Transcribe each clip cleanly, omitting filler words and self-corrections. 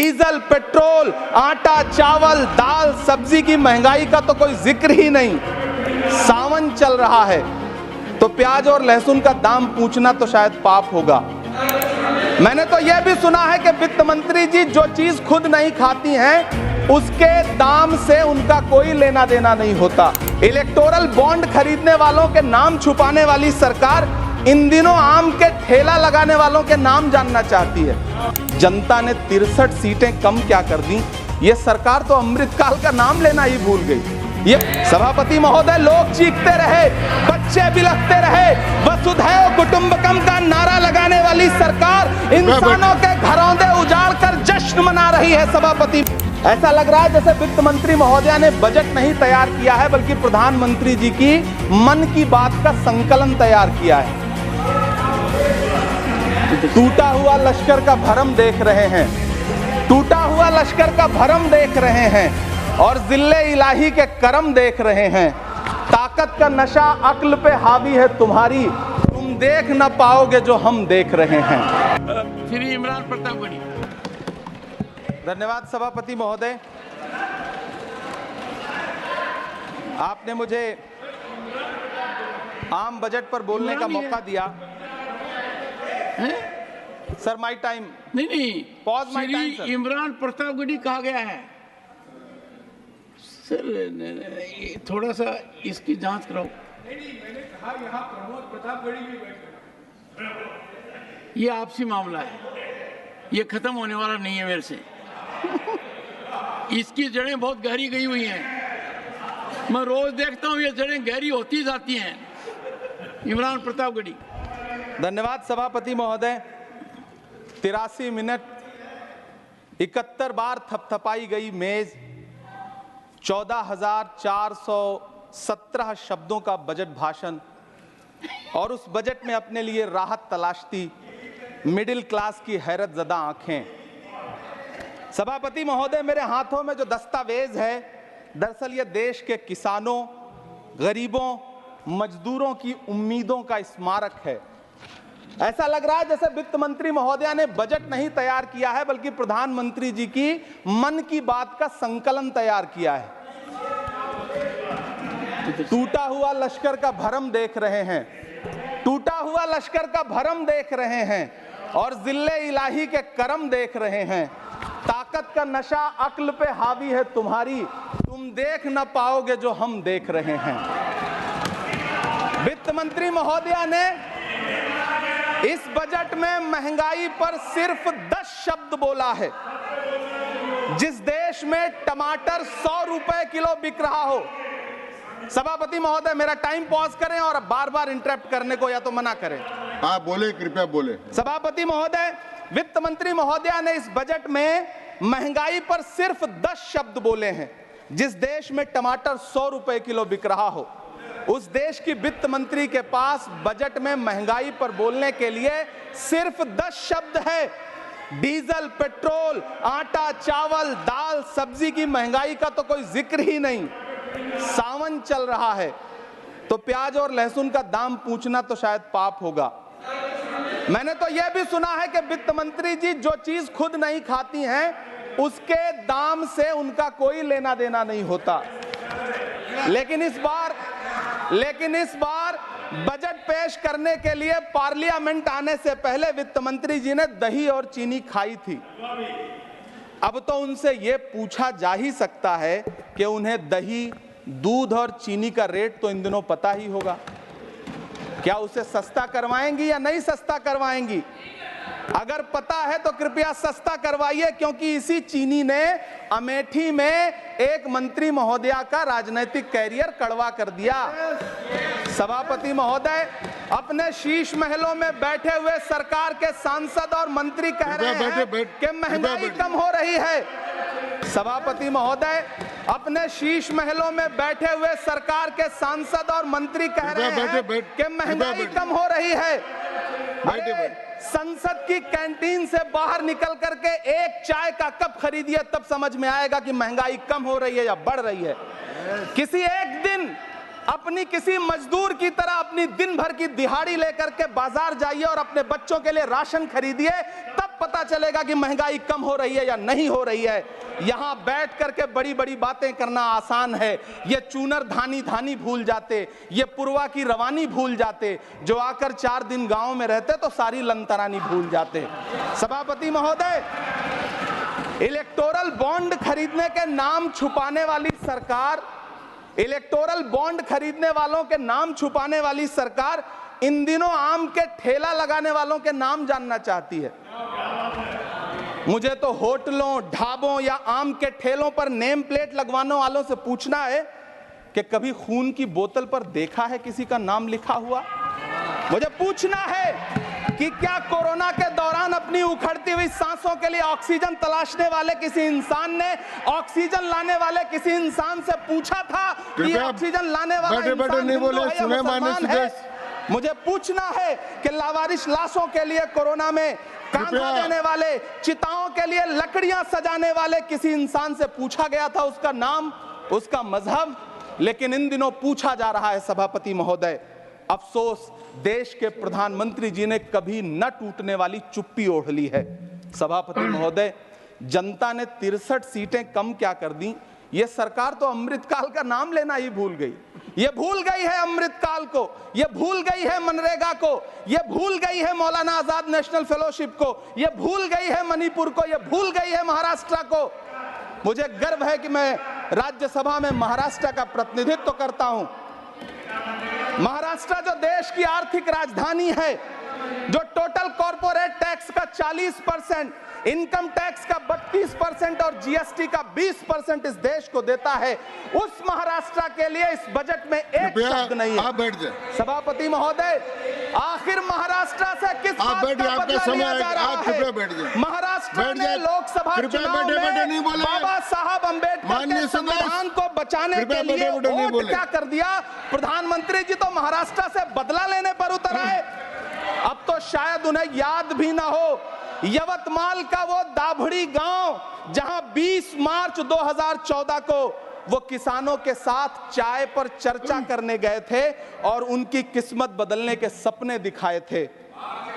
Diesel, petrol, आटा, चावल, दाल, सब्जी की महंगाई का तो कोई जिक्र ही नहीं। सावन चल रहा है तो प्याज और लहसुन का दाम पूछना तो शायद पाप होगा। मैंने तो यह भी सुना है कि वित्त मंत्री जी जो चीज खुद नहीं खाती हैं उसके दाम से उनका कोई लेना देना नहीं होता। इलेक्टोरल बॉन्ड खरीदने वालों के नाम छुपाने वाली सरकार इन दिनों आम के ठेला लगाने वालों के नाम जानना चाहती है। जनता ने 63 सीटें कम क्या कर दी, ये सरकार तो अमृतकाल का नाम लेना ही भूल गई। ये सभापति महोदय, लोग चीखते रहे, बच्चे बिलखते रहे, वसुधैव कुटुंबकम का नारा लगाने वाली सरकार इंसानों के घरौंदे उजाड़ कर जश्न मना रही है। सभापति, ऐसा लग रहा है जैसे वित्त मंत्री महोदया ने बजट नहीं तैयार किया है बल्कि प्रधानमंत्री जी की मन की बात का संकलन तैयार किया है। टूटा हुआ लश्कर का भरम देख रहे हैं, टूटा हुआ लश्कर का भरम देख रहे हैं और जिल्ले इलाही के करम देख रहे हैं। ताकत का नशा अक्ल पे हावी है तुम्हारी, तुम देख न पाओगे जो हम देख रहे हैं। श्री इमरान प्रतापगढ़ी। धन्यवाद सभापति महोदय, आपने मुझे आम बजट पर बोलने का मौका दिया। Sir my time. नहीं, pause my time sir. Imran Pratapgarhi कहा गया है सर, थोड़ा सा इसकी जांच कराओ। मैंने कहा यहाँ प्रमोद प्रतापगढ़ी भी बैठे। ये आपसी मामला है, ये खत्म होने वाला नहीं है मेरे से। इसकी जड़ें बहुत गहरी गई हुई हैं, मैं रोज देखता हूँ ये जड़ें गहरी होती जाती हैं। इमरान प्रतापगढ़ी। धन्यवाद सभापति महोदय। 83 मिनट 71 बार थपथपाई गई मेज, 14,417 शब्दों का बजट भाषण और उस बजट में अपने लिए राहत तलाशती मिडिल क्लास की हैरत ज़दा आंखें। सभापति महोदय, मेरे हाथों में जो दस्तावेज है दरअसल ये देश के किसानों, गरीबों, मजदूरों की उम्मीदों का स्मारक है। ऐसा लग रहा है जैसे वित्त मंत्री महोदया ने बजट नहीं तैयार किया है बल्कि प्रधानमंत्री जी की मन की बात का संकलन तैयार किया है। टूटा हुआ लश्कर का भरम देख रहे हैं, टूटा हुआ लश्कर का भरम देख रहे हैं और जिल्ले इलाही के करम देख रहे हैं। ताकत का नशा अक्ल पे हावी है तुम्हारी, तुम देख न पाओगे जो हम देख रहे हैं। वित्त मंत्री महोदया ने इस बजट में महंगाई पर सिर्फ 10 शब्द बोला है। जिस देश में टमाटर 100 रुपए किलो बिक रहा हो। सभापति महोदय, मेरा टाइम पॉज करें और बार बार इंटरप्ट करने को या तो मना करें। हाँ बोले, कृपया बोले। सभापति महोदय, वित्त मंत्री महोदया ने इस बजट में महंगाई पर सिर्फ 10 शब्द बोले हैं। जिस देश में टमाटर 100 रुपए किलो बिक रहा हो उस देश की वित्त मंत्री के पास बजट में महंगाई पर बोलने के लिए सिर्फ 10 शब्द है। डीजल, पेट्रोल, आटा, चावल, दाल, सब्जी की महंगाई का तो कोई जिक्र ही नहीं। सावन चल रहा है तो प्याज और लहसुन का दाम पूछना तो शायद पाप होगा। मैंने तो यह भी सुना है कि वित्त मंत्री जी जो चीज खुद नहीं खाती हैं उसके दाम से उनका कोई लेना देना नहीं होता। लेकिन इस बार बजट पेश करने के लिए पार्लियामेंट आने से पहले वित्त मंत्री जी ने दही और चीनी खाई थी। अब तो उनसे यह पूछा जा ही सकता है कि उन्हें दही, दूध और चीनी का रेट तो इन दिनों पता ही होगा। क्या उसे सस्ता करवाएंगी या नहीं सस्ता करवाएंगी? अगर पता है तो कृपया सस्ता करवाइए, क्योंकि इसी चीनी ने अमेठी में एक मंत्री महोदया का राजनीतिक कैरियर कड़वा कर दिया। सभापति महोदय, अपने शीश महलों में बैठे हुए सरकार के सांसद और मंत्री कह रहे हैं कि महंगाई कम हो रही है। सभापति महोदय, अपने शीश महलों में बैठे हुए सरकार के सांसद और मंत्री कह रहे हैं कि महंगाई कम हो रही है। संसद की कैंटीन से बाहर निकल करके एक चाय का कप खरीदिए, तब समझ में आएगा कि महंगाई कम हो रही है या बढ़ रही है। किसी एक दिन अपनी किसी मजदूर की तरह अपनी दिन भर की दिहाड़ी लेकर के बाजार जाइए और अपने बच्चों के लिए राशन खरीदिए, तब पता चलेगा कि महंगाई कम हो रही है या नहीं हो रही है। यहां बैठ करके बड़ी बड़ी बातें करना आसान है। ये चूनर धानी धानी भूल जाते, ये पुरवा की रवानी भूल जाते, जो आकर 4 दिन गांव में रहते तो सारी लंतरानी भूल जाते। सभापति महोदय, इलेक्टोरल बॉन्ड खरीदने के नाम छुपाने वाली सरकार, इलेक्टोरल बॉन्ड खरीदने वालों के नाम छुपाने वाली सरकार इन दिनों आम के ठेला लगाने वालों के नाम जानना चाहती है। मुझे तो होटलों, ढाबों या आम के ठेलों पर नेम प्लेट लगवाने वालों से पूछना है कि कभी खून की बोतल पर देखा है किसी का नाम लिखा हुआ? मुझे पूछना है कि क्या कोरोना के दौरान अपनी उखड़ती हुई सांसों के लिए ऑक्सीजन तलाशने वाले किसी इंसान ने ऑक्सीजन लाने वाले किसी इंसान से पूछा था कि ऑक्सीजन लाने वाला इंसान हिंदू है या मुसलमान है? मुझे पूछना है कि लावारिश लाशों के लिए कोरोना में कांधा देने वाले, चिताओं के लिए लकड़ियां सजाने वाले किसी इंसान से पूछा गया था उसका नाम, उसका मजहब? लेकिन इन दिनों पूछा जा रहा है। सभापति महोदय, अफसोस देश के प्रधानमंत्री जी ने कभी न टूटने वाली चुप्पी ओढ़ ली है। सभापति महोदय, जनता ने 63 सीटें कम क्या कर दी, ये सरकार तो अमृतकाल का नाम लेना ही भूल गई। ये भूल गई है अमृतकाल को, ये भूल गई है मनरेगा को, ये भूल गई है मौलाना आजाद नेशनल फेलोशिप को, ये भूल गई है मणिपुर को, ये भूल गई है महाराष्ट्र को। मुझे गर्व है कि मैं राज्यसभा में महाराष्ट्र का प्रतिनिधित्व करता हूं। महाराष्ट्र जो देश की आर्थिक राजधानी है, जो टोटल कॉर्पोरेट टैक्स का 40%, इनकम टैक्स का 32% और जीएसटी का 20% इस देश को देता है, उस महाराष्ट्र के लिए इस बजट में एक शब्द नहीं है। आप बैठ जाए। सभापति महोदय, आखिर महाराष्ट्र से किस बात का बदला लिया जा रहा है? महाराष्ट्र में लोकसभा चुनाव में बाबा साहब अम्बेडकर के संविधान को बचाने के लिए वोट क्या कर दिया? प्रधानमंत्री जी तो महाराष्ट्र से बदला लेने पर उतर आए। अब तो शायद उन्हें याद भी ना हो यवतमाल का वो दाभड़ी गांव जहां 20 मार्च 2014 को वो किसानों के साथ चाय पर चर्चा करने गए थे और उनकी किस्मत बदलने के सपने दिखाए थे।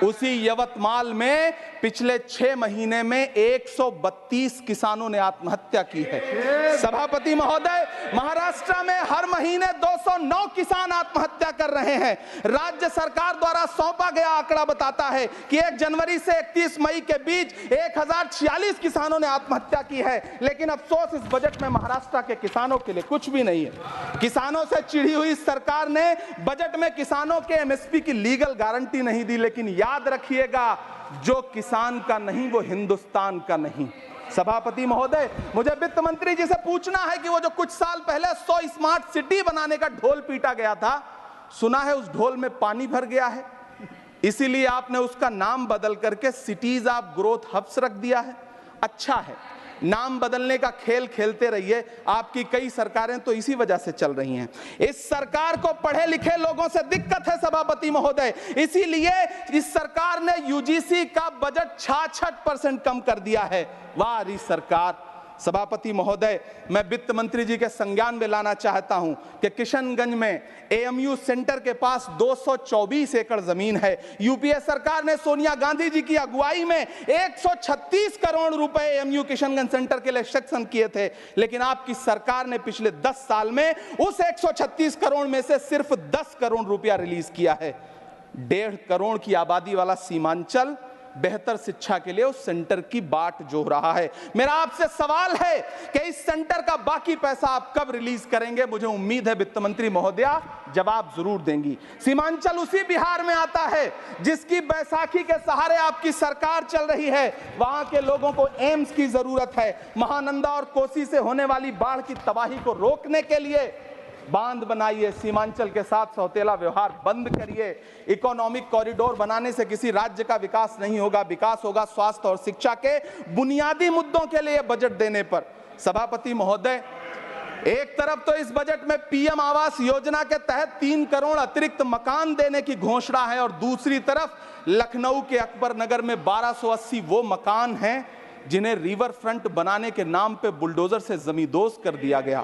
उसी यवतमाल में पिछले 6 महीने में 132 किसानों ने आत्महत्या की है। सभापति महोदय, महाराष्ट्र में हर महीने 209 किसान आत्महत्या कर रहे हैं। राज्य सरकार द्वारा सौंपा गया आंकड़ा बताता है कि 1 जनवरी से 31 मई के बीच 1046 किसानों ने आत्महत्या की है। लेकिन अफसोस, इस बजट में महाराष्ट्र के किसानों के लिए कुछ भी नहीं है। किसानों से चिढ़ी हुई सरकार ने बजट में किसानों के एमएसपी की लीगल गारंटी नहीं दी। लेकिन याद रखिएगा, जो किसान का नहीं वो हिंदुस्तान का नहीं। सभापति महोदय, मुझे वित्त मंत्री जी से पूछना है कि वो जो कुछ साल पहले 100 स्मार्ट सिटी बनाने का ढोल पीटा गया था, सुना है उस ढोल में पानी भर गया है, इसीलिए आपने उसका नाम बदल करके सिटीज ऑफ ग्रोथ हब्स रख दिया है। अच्छा है, नाम बदलने का खेल खेलते रहिए। आपकी कई सरकारें तो इसी वजह से चल रही हैं। इस सरकार को पढ़े लिखे लोगों से दिक्कत है सभापति महोदय, इसीलिए इस सरकार ने यूजीसी का बजट 66% कम कर दिया है। वाह री सरकार। सभापति महोदय, मैं वित्त मंत्री जी के संज्ञान में लाना चाहता हूं कि किशनगंज में एएमयू सेंटर के पास 224 एकड़ जमीन है। यूपीए सरकार ने सोनिया गांधी जी की अगुवाई में 136 करोड़ रुपए एएमयू किशनगंज सेंटर के लिए सेक्शन किए थे। लेकिन आपकी सरकार ने पिछले 10 साल में उस 136 करोड़ में से सिर्फ 10 करोड़ रुपया रिलीज किया है। 1.5 करोड़ की आबादी वाला सीमांचल बेहतर शिक्षा के लिए उस सेंटर की बाट जोह रहा है। मेरा आपसे सवाल है कि इस सेंटर का बाकी पैसा आप कब रिलीज करेंगे? मुझे उम्मीद है वित्त मंत्री महोदया जवाब जरूर देंगी। सीमांचल उसी बिहार में आता है जिसकी बैसाखी के सहारे आपकी सरकार चल रही है। वहां के लोगों को एम्स की जरूरत है। महानंदा और कोसी से होने वाली बाढ़ की तबाही को रोकने के लिए बांध बनाइए, सीमांचल के साथ सौतेला व्यवहार बंद करिए। इकोनॉमिक कॉरिडोर बनाने से किसी राज्य का विकास नहीं होगा, विकास होगा स्वास्थ्य और शिक्षा के बुनियादी मुद्दों के लिए बजट देने पर। सभापति महोदय, एक तरफ तो इस बजट में पीएम आवास योजना के तहत 3 करोड़ अतिरिक्त मकान देने की घोषणा है और दूसरी तरफ लखनऊ के अकबर नगर में 1280 वो मकान हैं जिन्हें रिवर फ्रंट बनाने के नाम पे बुलडोजर से जमींदोज कर दिया गया।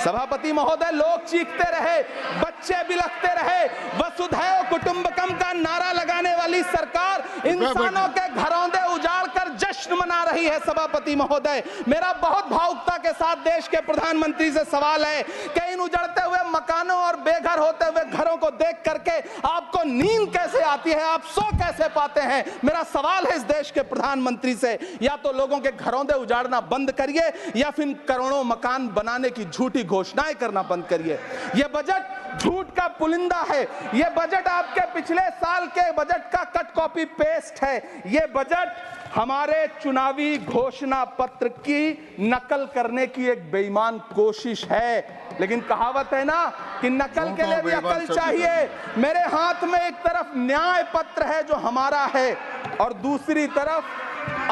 सभापति महोदय, लोग चीखते रहे, बच्चे बिलखते रहे, वसुधैव कुटुंबकम का नारा लगाने वाली सरकार इंसानों के घरौंदे उजाड़ कर जश्न मना रही है। सभापति महोदय, मेरा बहुत भावुकता के साथ देश के प्रधानमंत्री से सवाल है कि इन उजड़ते हुए मकानों और बेघर होते हुए घरों को देख करके आपको नींद कैसे आती है, आप सो कैसे पाते हैं? मेरा सवाल है इस देश के प्रधानमंत्री से, या तो लोगों के घरौंदे उजाड़ना बंद करिए या फिर करोड़ों मकान बनाने की झूठी घोषणाएं करना बंद करिए। यह बजट झूठ का पुलिंदा है, यह बजट आपके पिछले साल के बजट का कट कॉपी पेस्ट है, यह बजट हमारे चुनावी घोषणा पत्र की नकल करने की एक बेईमान कोशिश है। लेकिन कहावत है ना कि नकल के लिए भी अकल चाहिए। मेरे हाथ में एक तरफ न्याय पत्र है जो हमारा है और दूसरी तरफ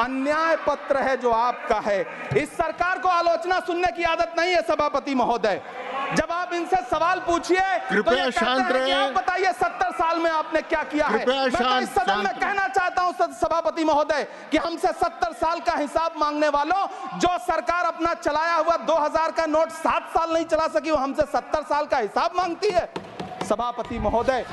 अन्याय पत्र है जो आपका है। इस सरकार को आलोचना सुनने की आदत नहीं है सभापति महोदय। जब आप इनसे सवाल पूछिए तो ये कहते हैं कि आप बताइए 70 साल में आपने क्या किया है। मैं तो इस सदन में कहना चाहता हूं सभापति महोदय कि हमसे 70 साल का हिसाब मांगने वालों, जो सरकार अपना चलाया हुआ 2000 का नोट 7 साल नहीं चला सकी, वो हमसे 70 साल का हिसाब मांगती है। सभापति महोदय,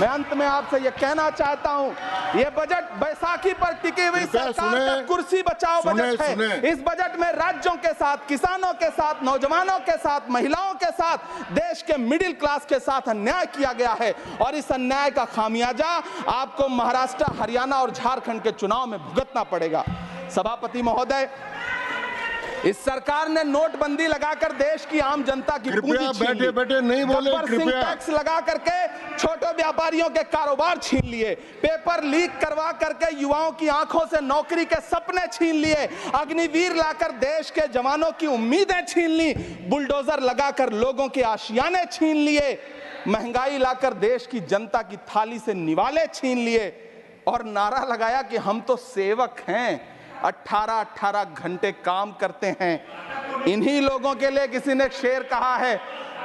मैं अंत में आपसे यह कहना चाहता हूं, यह बजट बैसाखी पर टिकी हुई सरकार का कुर्सी बचाओ बजट है। इस बजट में राज्यों के साथ, किसानों के साथ, नौजवानों के साथ, महिलाओं के साथ, देश के मिडिल क्लास के साथ अन्याय किया गया है और इस अन्याय का खामियाजा आपको महाराष्ट्र, हरियाणा और झारखंड के चुनाव में भुगतना पड़ेगा। सभापति महोदय, इस सरकार ने नोटबंदी लगाकर देश की आम जनता की पूंजी छीन ली, बैठे नहीं बोले, टैक्स लगा करके छोटे व्यापारियों के कारोबार छीन लिए, पेपर लीक करवा करके युवाओं की आंखों से नौकरी के सपने छीन लिए, अग्निवीर लाकर देश के जवानों की उम्मीदें छीन ली, बुलडोजर लगाकर लोगों के आशियाने छीन लिए, महंगाई लाकर देश की जनता की थाली से निवाले छीन लिए और नारा लगाया कि हम तो सेवक हैं, 18-18 घंटे काम करते हैं। इन्हीं लोगों के लिए किसी ने शेर कहा है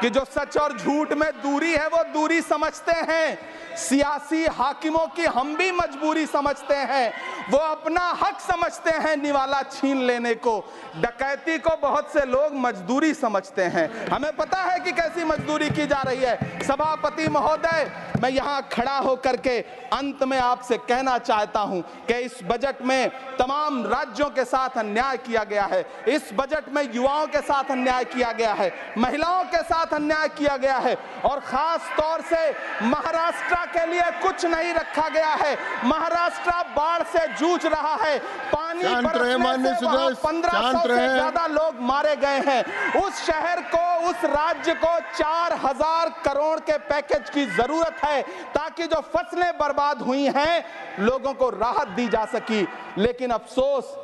कि जो सच और झूठ में दूरी है वो दूरी समझते हैं। सियासी हाकिमों की हम भी मजबूरी समझते हैं, वो अपना हक समझते हैं निवाला छीन लेने को। डकैती को बहुत से लोग मजदूरी समझते हैं। हमें पता है कि कैसी मजदूरी की जा रही है। सभापति महोदय, मैं यहाँ खड़ा होकर के अंत में आपसे कहना चाहता हूँ कि इस बजट में तमाम राज्यों के साथ अन्याय किया गया है, इस बजट में युवाओं के साथ अन्याय किया गया है, महिलाओं के साथ अन्याय किया गया है और खास तौर से महाराष्ट्र के लिए कुछ नहीं रखा गया है। महाराष्ट्र बाढ़ से जूझ रहा है, पानी बरसने से वहां 1500 से ज्यादा लोग मारे गए हैं। उस शहर को, उस राज्य को 4000 करोड़ के पैकेज की जरूरत है ताकि जो फसलें बर्बाद हुई हैं लोगों को राहत दी जा सकी। लेकिन अफसोस,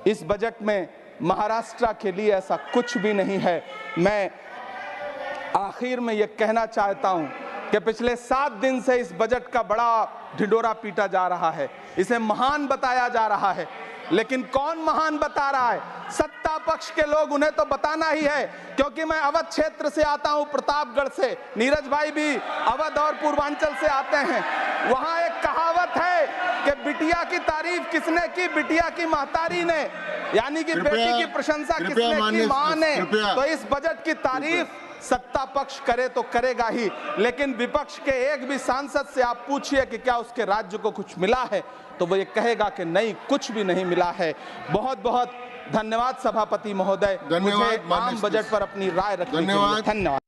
इस बजट में महाराष्ट्र के लिए ऐसा कुछ भी नहीं है। मैं आखिर में यह कहना चाहता हूं कि पिछले 7 दिन से इस बजट का बड़ा ढिंढोरा पीटा जा रहा है, इसे महान बताया जा रहा है, लेकिन कौन महान बता रहा है? सत्ता पक्ष के लोग, उन्हें तो बताना ही है, क्योंकि मैं अवध क्षेत्र से आता हूं, प्रतापगढ़ से, नीरज भाई भी अवध और पूर्वांचल से आते हैं। वहां एक कहावत है कि बिटिया की तारीफ किसने की? बिटिया की महतारी ने, यानी कि बेटी की प्रशंसा किसने की? मां ने। तो इस बजट की तारीफ सत्ता पक्ष करे तो करेगा ही, लेकिन विपक्ष के एक भी सांसद से आप पूछिए कि क्या उसके राज्य को कुछ मिला है, तो वो ये कहेगा कि नहीं, कुछ भी नहीं मिला है। बहुत बहुत धन्यवाद सभापति महोदय, मुझे आम बजट पर अपनी राय रखने के लिए। धन्यवाद।